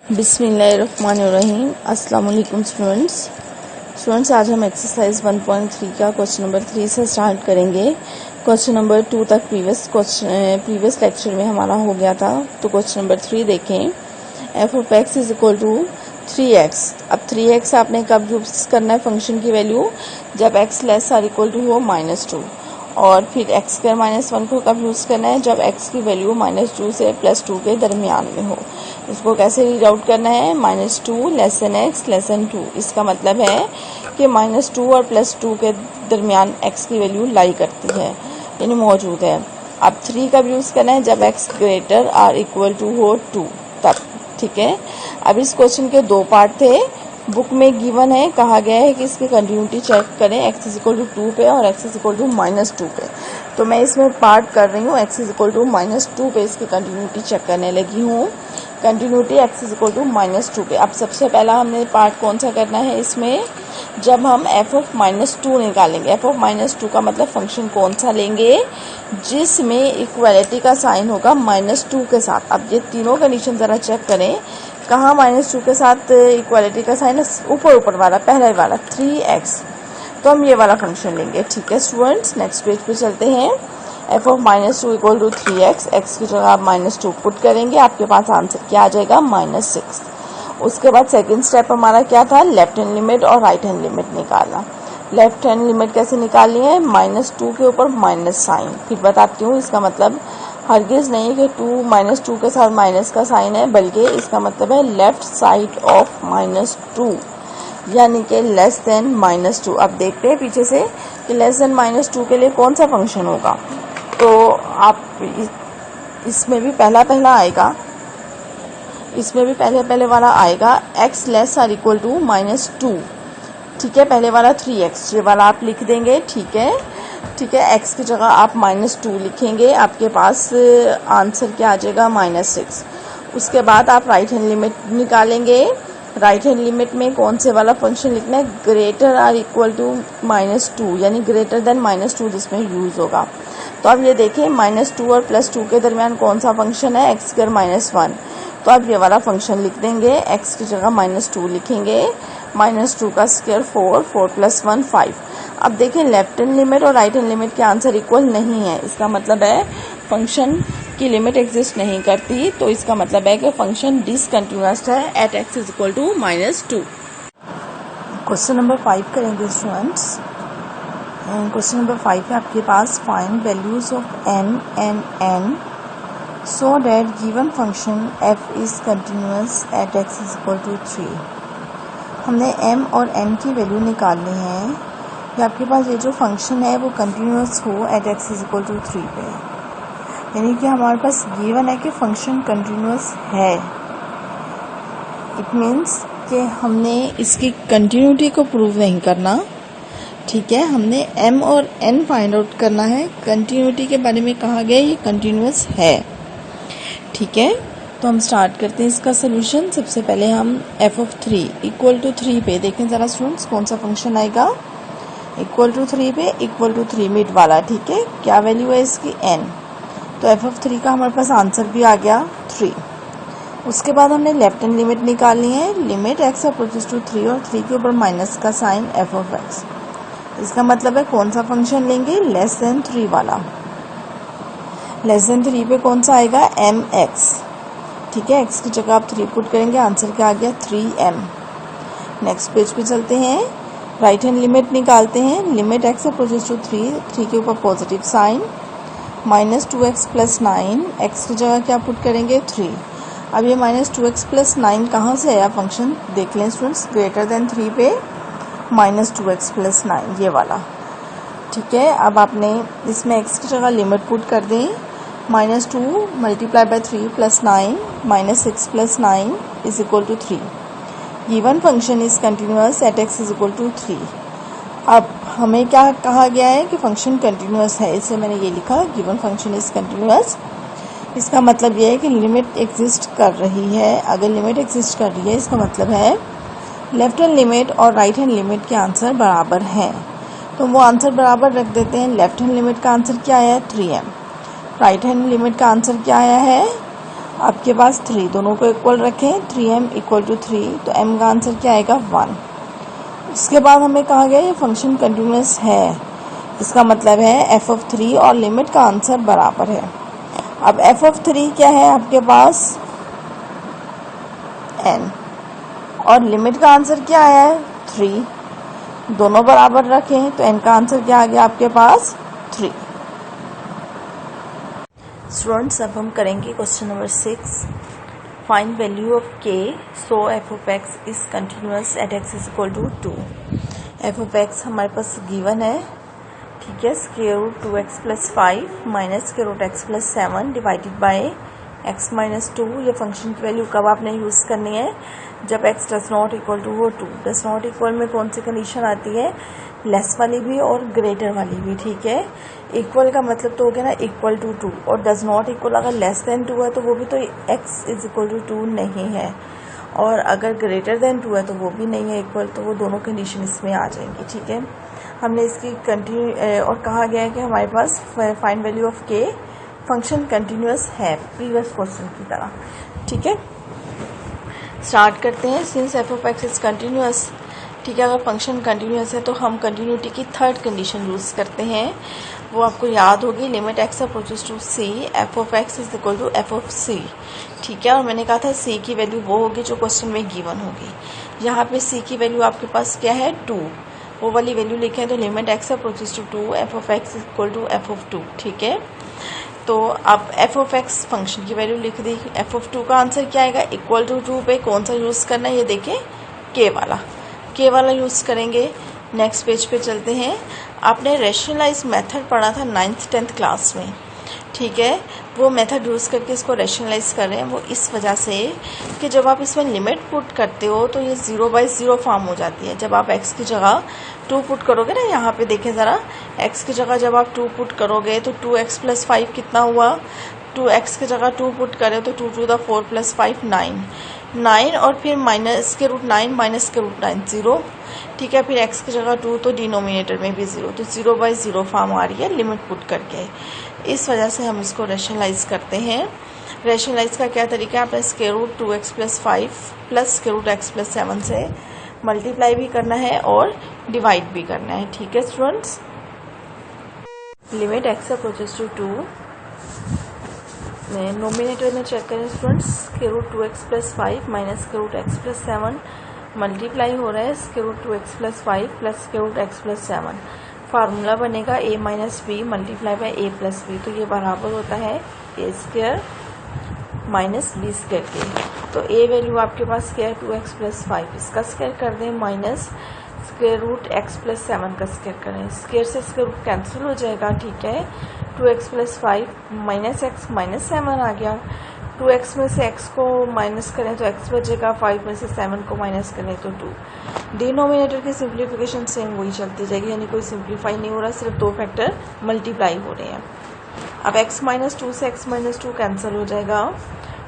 बिस्मिल्लाहिर्रहमानिर्रहीम। अस्सलाम वालेकुम स्टूडेंट्स, आज हम एक्सरसाइज 1.3 का क्वेश्चन नंबर 3 से स्टार्ट करेंगे। क्वेश्चन नंबर 2 तक प्रीवियस लेक्चर में हमारा हो गया था, तो क्वेश्चन नंबर 3 देखें। F of X is equal to 3x। अब 3x आपने कब यूज करना है फंक्शन की वैल्यू, जब x less or equal to हो -2, और फिर x स्क्वायर -1 को कब यूज करना है, जब x की वैल्यू -2 से +2 के दरमियान में हो। इसको कैसे रीड आउट करना है, -2 less than x less than 2। इसका मतलब है कि -2 और +2 के दरमियान x की वैल्यू लाई करती है, यानी मौजूद है। अब 3 कब यूज करना है, जब x greater or equal to हो 2 तब। ठीक है, अब इस क्वेश्चन के 2 पार्ट थे। बुक में गिवन है, कहा गया है कि इसकी कंटिन्यूटी चेक करें x इज इक्वल टू 2 पे और x इज इक्वल टू -2 पे। तो मैं इसमें पार्ट कर रही हूँ, x इज इक्वल टू -2 पे इसकी कंटिन्यूटी चेक करने लगी हूँ। Continuity x is equal to -2 पे। अब सबसे पहला हमने पार्ट कौन सा करना है इसमें, जब हम f ऑफ -2 निकालेंगे। f ऑफ -2 का मतलब फंक्शन कौन सा लेंगे, जिसमें इक्वालिटी का साइन होगा -2 के साथ। अब ये तीनों कंडीशन जरा चेक करें, कहाँ -2 के साथ इक्वालिटी का साइन है, ऊपर वाला पहला वाला 3x। तो हम ये वाला फंक्शन लेंगे। ठीक है स्टूडेंट्स, नेक्स्ट पेज पे चलते हैं। f of -2 equal to 3x, x की जगह आप -2 पुट करेंगे, आपके पास आंसर क्या आ जाएगा, -6। उसके बाद सेकंड स्टेप हमारा क्या था, लेफ्ट हैंड लिमिट और राइट हैंड लिमिट निकालना। लेफ्ट हैंड लिमिट कैसे निकालनी है, -2 के ऊपर माइनस साइन। फिर बताती हूँ, इसका मतलब हरगिज नहीं कि -2 के साथ माइनस का साइन है, बल्कि इसका मतलब है लेफ्ट साइड ऑफ -2, यानी कि लेस देन -2। अब देखते हैं पीछे से कि लेस देन -2 के लिए कौन सा फंक्शन होगा। तो आप इसमें भी पहला आएगा, इसमें भी पहले वाला आएगा, x less or equal to -2। ठीक है, पहले वाला 3x, ये वाला आप लिख देंगे। ठीक है, x की जगह आप -2 लिखेंगे, आपके पास आंसर क्या आ जाएगा, -6। उसके बाद आप राइट हैंड लिमिट निकालेंगे। राइट हैंड लिमिट में कौन से वाला फंक्शन लिखना है, ग्रेटर आर इक्वल टू -2, यानी ग्रेटर देन -2 जिसमें यूज होगा। तो अब ये देखें, -2 और +2 के दरमियान कौन सा फंक्शन है, x स्क्वायर -1। तो अब ये वाला फंक्शन लिख देंगे, x की जगह -2 लिखेंगे, -2 का स्क्वायर 4 + 1 5। अब देखें, लेफ्ट हैंड लिमिट और राइट हैंड लिमिट के आंसर इक्वल नहीं है। इसका मतलब है फंक्शन की लिमिट एग्जिस्ट नहीं करती, तो इसका मतलब है कि फंक्शन डिसकंटिन्यूअस है at x is equal to -2। Question number 5 करेंगे स्टूडेंट्स। क्वेश्चन नंबर 5 है आपके पास, find values of m and n so that given function f is continuous at x is equal to 3। हमने m और n की value निकालनी है कि आपके पास ये जो फंक्शन है वो कंटिन्यूस हो eight x is equal to 3 पे, यानी कि हमारे पास गिवन है कि फंक्शन कंटिन्यूस है। इट मीन्स कि हमने इसकी कंटिन्यूटी को प्रूव नहीं करना। ठीक है, हमने m और n फाइंड आउट करना है। कंटिन्यूटी के बारे में कहा गया ये कंटिन्यूस है। ठीक है, तो हम स्टार्ट करते हैं इसका सोल्यूशन। सबसे पहले हम f ऑफ 3 इक्वल टू 3 पे देखें जरा स्टूडेंट्स, कौन सा फंक्शन आएगा, इक्वल टू 3 पे इक्वल टू 3 मिड वाला। ठीक है, क्या वैल्यू है इसकी, n। तो f ऑफ 3 का हमारे पास आंसर भी आ गया 3। उसके बाद हमने लेफ्ट हैंड लिमिट निकालनी है, लिमिट x अप्रोचेस टू 3 और 3 के ऊपर माइनस का साइन f ऑफ x। इसका मतलब है कौन सा फंक्शन लेंगे, लेस देन 3 वाला। लेस देन 3 पे कौन सा आएगा, mx। ठीक है, x की जगह आप 3 पुट करेंगे, आंसर क्या आ गया, 3m। नेक्स्ट पेज पे चलते हैं, राइट हैंड लिमिट निकालते हैं। लिमिट x अप्रोचेस टू 3 के ऊपर पॉजिटिव साइन, -2x + 9, x की जगह क्या पुट करेंगे, 3। अब ये -2x + 9 कहाँ से आया फंक्शन, देख लें स्टूडेंट्स, ग्रेटर देन 3 पे -2x + 9 ये वाला। ठीक है, अब आपने इसमें x की जगह लिमिट पुट कर दें, -2 × 3 + 9 -6 + 9 is equal to 3। Given function is continuous at x is equal to 3। अब हमें क्या कहा गया है कि फंक्शन कंटिन्यूअस है, इसलिए मैंने ये लिखा, गिवन फंक्शन इज कंटिन्यूअस। इसका मतलब ये है कि लिमिट एग्जिस्ट कर रही है। अगर लिमिट एग्जिस्ट कर रही है, इसका मतलब है लेफ्ट हैंड लिमिट और राइट हैंड लिमिट के आंसर बराबर हैं, तो वो आंसर बराबर रख देते हैं। लेफ्ट हैंड लिमिट का आंसर क्या आया है, 3m। राइट हैंड लिमिट का आंसर क्या आया है, आपके पास 3, दोनों को इक्वल रखें, 3m इक्वल टू 3, तो m का आंसर क्या आएगा 1। इसके बाद हमें कहा गया ये फंक्शन कंटिन्यूस है, इसका मतलब है f ऑफ 3 और लिमिट का आंसर बराबर है। अब f ऑफ 3 क्या है आपके पास n, और लिमिट का आंसर क्या आया है 3, दोनों बराबर रखें तो n का आंसर क्या आ गया आपके पास 3। स्टूडेंट्स अब हम करेंगे question number 6, find value of k so f of x is continuous at x is equal to 2। f of x हमारे पास गिवन है, ठीक है, square root 2x plus 5 minus square root x plus 7 divided by x minus 2। ये function की value कब आपने use करनी है, जब x does not equal to हो 2। डज नॉट इक्वल में कौन सी कंडीशन आती है, लेस वाली भी और ग्रेटर वाली भी, ठीक है। इक्वल का मतलब तो हो गया ना इक्वल टू 2, और डज नॉट इक्वल अगर लेस देन 2 है तो वो भी तो x इज इक्वल टू 2 नहीं है, और अगर ग्रेटर देन 2 है तो वो भी नहीं है इक्वल, तो वो दोनों कंडीशन इसमें आ जाएंगी, ठीक है। हमने इसकी कंटिन्यू और कहा गया है कि हमारे पास find value of k function continuous है प्रीवियस क्वेश्चन की तरह, ठीक है। स्टार्ट करते हैं। Since f of x is continuous, ठीक है, अगर फंक्शन कंटिन्यूअस है तो हम कंटिन्यूटी की थर्ड कंडीशन यूज़ करते हैं, वो आपको याद होगी, limit x approaches to c f of x is equal to f of c, ठीक है। और मैंने कहा था c की वैल्यू वो होगी जो क्वेश्चन में गिवन होगी। यहाँ पे c की वैल्यू आपके पास क्या है 2, वो वाली वैल्यू लिखे हैं, तो limit x approaches to 2 f of x is equal to f of 2, ठीक है। तो अब f ऑफ x फंक्शन की वैल्यू लिख दी, f ऑफ 2 का आंसर क्या आएगा, इक्वल टू 2 पे कौन सा यूज़ करना है, ये देखें k वाला यूज़ करेंगे। नेक्स्ट पेज पे चलते हैं। आपने रेशनलाइज मेथड पढ़ा था 9th 10th क्लास में, ठीक है, वो मेथड यूज़ करके इसको रेशनलाइज कर रहे हैं। वो इस वजह से कि जब आप इसमें लिमिट पुट करते हो तो ये 0/0 फॉर्म हो जाती है। जब आप x की जगह 2 पुट करोगे ना, यहाँ पे देखें ज़रा, x की जगह जब आप 2 पुट करोगे तो 2x प्लस 5 कितना हुआ, 2x की जगह 2 पुट करें तो 2 टू द 4 प्लस 5 9, और फिर माइनस के रूट 9 माइनस के रूट 9 0, ठीक है। फिर x की जगह 2 तो डिनोमिनेटर में भी 0, तो 0/0 फॉर्म आ रही है लिमिट पुट करके। इस वजह से हम इसको रेशनलाइज करते हैं। रेशनलाइज का क्या तरीका है, आपने square root 2x plus 5 plus square root x plus 7 से मल्टीप्लाई भी करना है और डिवाइड भी करना है, ठीक है students. Limit x approaches to 2, nominator में चेक करें students, square root 2x plus 5 minus square root x plus 7 multiply हो रहा है square root 2x plus 5 plus square root x plus 7। Formula बनेगा a minus B multiply by a plus B, तो ये बराबर होता है a square minus B square के। तो a वैल्यू आपके पास क्या है 2x प्लस 5, इसका स्क्वायर कर दें, minus square root x plus 7 का स्क्वायर करें, स्क्वायर से स्क्वायर रूट कैंसिल हो जाएगा, ठीक है। 2x plus 5 minus x minus 7 आ गया, 2x में से x को माइनस करें तो x बचेगा, 5 में से 7 को माइनस करें तो 2। डिनोमिनेटर की सिंप्लीफिकेशन सेम वही चलती जाएगी, यानी कोई सिंप्लीफाई नहीं हो रहा, सिर्फ 2 फैक्टर मल्टीप्लाई हो रहे हैं। अब x माइनस 2 से x माइनस 2 कैंसिल हो जाएगा,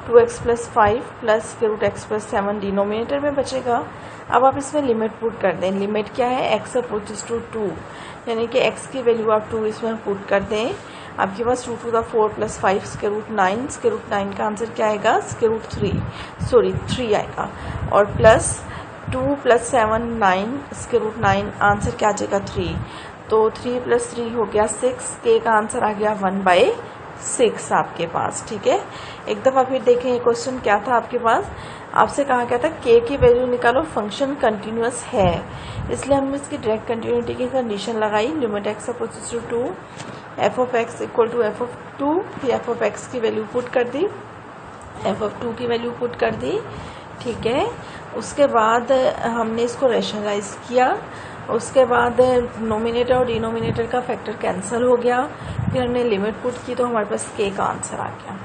2x plus 5 plus square root x plus 7 denominator में बचेगा। अब आप इसमें लिमिट पुट कर दें, लिमिट क्या है x अप्रोचेस टू 2, यानी कि x की वैल्यू आप 2 इसमें पुट कर दें, आपके पास 2 to the 4 plus 5 square root 9, square root 9 का आंसर क्या आएगा, स्क्वायर रूट 3 आएगा, और plus 2 plus 7 9 square root 9 answer क्या आ जाएगा 3, तो 3 प्लस 3 हो गया 6, k का आंसर आ गया 1/6 आपके पास, ठीक है। एक दफ़ा फिर देखें ये क्वेश्चन क्या था आपके पास, आपसे कहा गया था k की वैल्यू निकालो, फंक्शन कंटिन्यूअस है, इसलिए हमने इसकी डायरेक्ट कंटिन्यूटी की कंडीशन लगाई, limit x approaches to 2 f of x equal to f of 2, फिर f ऑफ x की वैल्यू पुट कर दी, f ऑफ 2 की वैल्यू पुट कर दी, ठीक है। उसके बाद हमने इसको रेशनलाइज किया, उसके बाद नोमिनेटर और डिनोमिनेटर का फैक्टर कैंसिल हो गया, फिर हमने लिमिट पुट की तो हमारे पास k का आंसर आ गया।